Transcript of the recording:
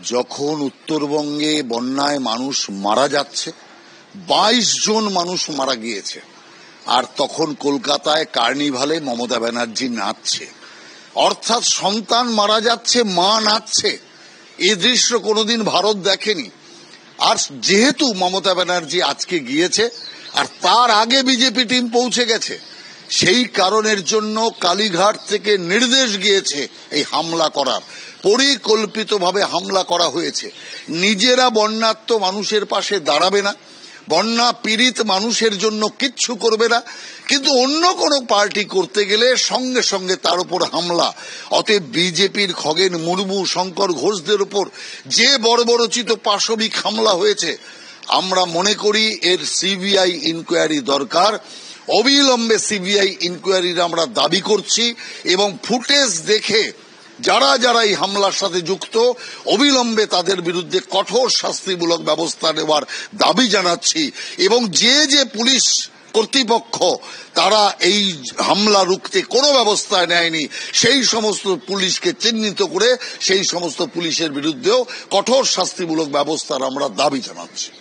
যখন উত্তরবঙ্গে বন্যায় মানুষ মারা যাচ্ছে, 22 জন মানুষ মারা গিয়েছে, আর তখন কলকাতায় কার্নিভালে মমতা ব্যানার্জি নাচছে, অর্থাৎ সন্তান মারা যাচ্ছে, মা নাচছে। এ দৃশ্য কোনোদিন ভারত দেখেনি। আর যেহেতু মমতা ব্যানার্জি আজকে গিয়েছে আর তার আগে বিজেপি টিম পৌঁছে গেছে, সেই কারণের জন্য কালীঘাট থেকে নির্দেশ গিয়েছে এই হামলা করার। পরিকল্পিতভাবে হামলা করা হয়েছে। নিজেরা বন্যার্ত মানুষের পাশে দাঁড়াবে না, বন্যা পীড়িত মানুষের জন্য কিচ্ছু করবে না, কিন্তু অন্য কোনো পার্টি করতে গেলে সঙ্গে সঙ্গে তার উপর হামলা। অতএব বিজেপির খগেন মুর্মু, শঙ্কর ঘোষদের উপর যে বর্বরচিত পাশবিক হামলা হয়েছে, আমরা মনে করি এর সিবিআই ইনকোয়ারি দরকার। অবিলম্বে সিবিআই ইনকোয়ারির আমরা দাবি করছি এবং ফুটেজ দেখে যারা যারা এই হামলার সাথে যুক্ত, অবিলম্বে তাদের বিরুদ্ধে কঠোর শাস্তিমূলক ব্যবস্থা নেওয়ার দাবি জানাচ্ছি। এবং যে যে পুলিশ কর্তৃপক্ষ তারা এই হামলা রুখতে কোনো ব্যবস্থা নেয়নি, সেই সমস্ত পুলিশকে চিহ্নিত করে সেই সমস্ত পুলিশের বিরুদ্ধেও কঠোর শাস্তিমূলক ব্যবস্থার আমরা দাবি জানাচ্ছি।